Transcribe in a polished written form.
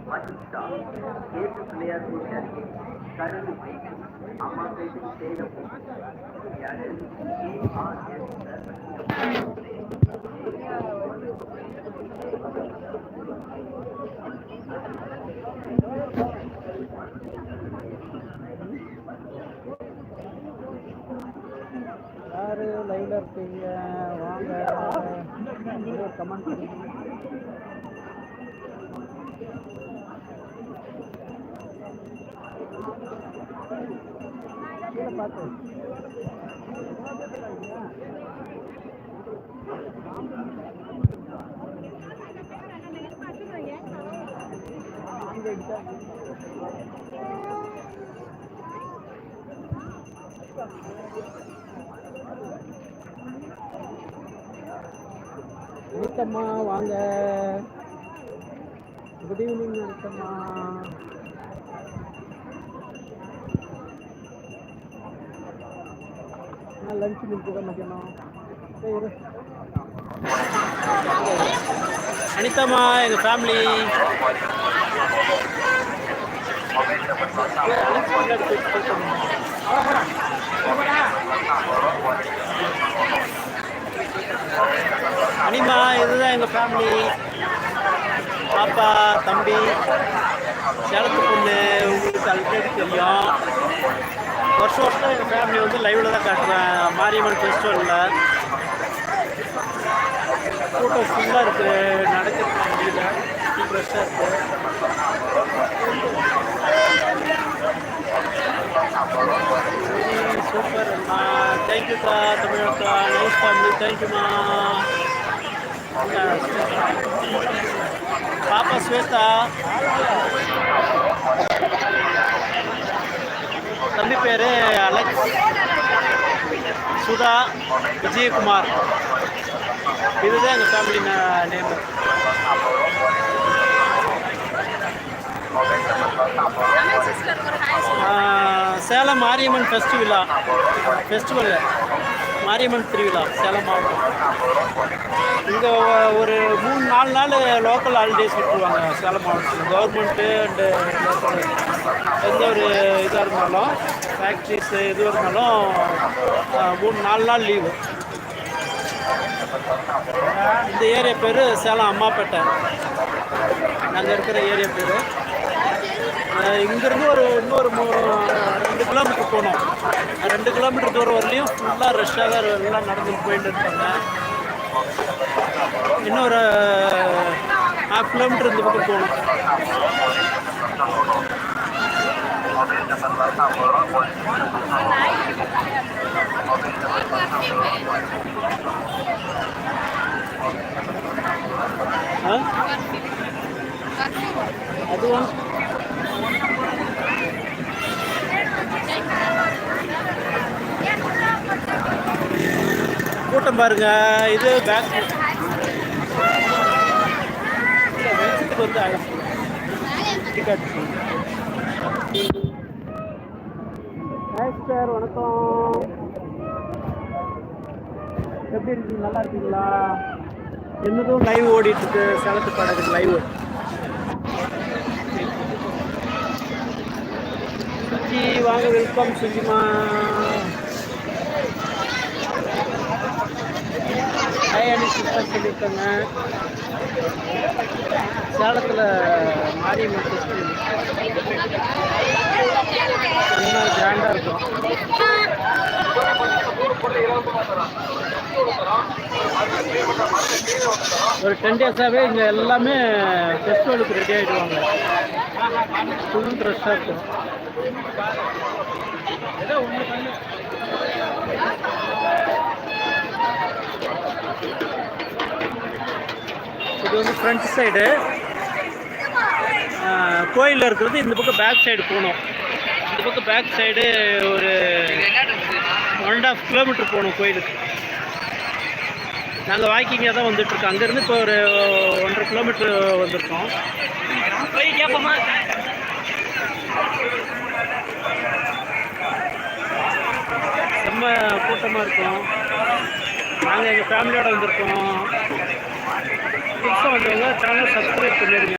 வசிஷ்டா ஏசு பிள்ளையார் கோவில் அருகே கருணை அம்மா பேசும் சேலம் யாரு யாரு லைவ்ல இருக்கீங்க? வாங்க கமெண்ட் பண்ணுங்க. பார்த்து வணக்கம்மா, வாங்க. Good evening. வணக்கம்மா. லஞ்ச் முடிச்சுக்க மத்தியானம். அனிதாம்மா எங்கள் ஃபேமிலி. அனிமா இதுதான் எங்கள் ஃபேமிலி. பாப்பா, தம்பி, சேலத்து பொண்ணு உங்களுக்கு ஆல்ரெடி தெரியும். வருஷம் எங்கள் ஃபேமிலி வந்து லைவில் தான் காட்டுவேன். மாரியம்மன் ஃபெஸ்டிவலில் கூட்டம் ஃபுல்லாக இருக்குது. நடக்கிறதுக்கு முடியல, ஃப்ரெஷ்ஷாக இருக்குது. சூப்பர் அம்மா, தேங்க்யூக்கா. தமிழக்கா, நைஸ் ஃபேமிலி, தேங்க்யூம்மா. பாப்பா ஸ்வேதா, தம்பி பேர் அலெக்ஸ், சுதா, விஜயகுமார். இதுதான் எங்கள் family name. Salem Mariamman festival Mariamman திருவிழா சேலம் மாவட்டம். இங்கே ஒரு 3-4 நாள் லோக்கல் ஹாலிடேஸ் விட்டுருவாங்க சேலம் மாவட்டத்தில். கவர்மெண்ட்டு அண்டு லோக்கல் எந்த ஒரு இதாக இருந்தாலும், ஃபேக்ட்ரிஸு எதுவாக இருந்தாலும் 3-4 நாள் லீவு. இந்த ஏரியா பேர் சேலம் அம்மாப்பேட்டை. நாங்கள் இருக்கிற ஏரியா பேர். இங்கேருந்து இன்னொரு 2 கிலோமீட்டர் போனோம். 2 கிலோமீட்டர் தூரம் வரலையும் ஃபுல்லாக ரஷ்ஷாக தான் எல்லாம் நடந்து போயிட்டு இருப்பாங்க. இன்னொரு 1/2 கிலோமீட்டர் இந்த பக்கம் போகணும். அது கூட்டம் பாருங்க. இது பேக் வந்து சார், வணக்கம். எப்படி இருக்கீங்க? நல்லா இருக்கீங்களா? என்னதும் லைவ் ஓடிட்டு இருக்கு. சேலத்து பாடத்துக்கு லைவ். சுஜி வாங்க, வெல்கம் சுஜிமா. சொல்லியிருக்காங்க. சேலத்தில் மாரியம்மன் ஃபெஸ்டிவல் ரொம்ப கிராண்டாக இருக்கும். ஒரு 10 டேஸாகவே இங்கே எல்லாமே ஃபெஸ்டிவலுக்கு ரெடி ஆகிடுவாங்க. ஃபுல் ட்ரெஸ்ஸாக இருக்கும். இது வந்து ஃப்ரண்ட் சைடு கோயிலில் இருக்கிறது. இந்த பக்கம் பேக் சைடு போகணும். இந்த பக்கம் பேக் சைடு ஒரு 1.5 கிலோமீட்டர் போகணும் கோயிலுக்கு. நாங்கள் வாக்கிங்காக தான் வந்துட்டுருக்கோம். அங்கேருந்து இப்போ ஒரு 1.5 கிலோமீட்டர் வந்திருக்கோம். கேட்போமா? ரொம்ப கூட்டமாக இருக்கும். நாங்கள் எங்கள் ஃபேமிலியோடு வந்திருக்கோம். புதுசாக வந்தவங்க சேனல் சப்ஸ்கிரைப் பண்ணிடுங்க.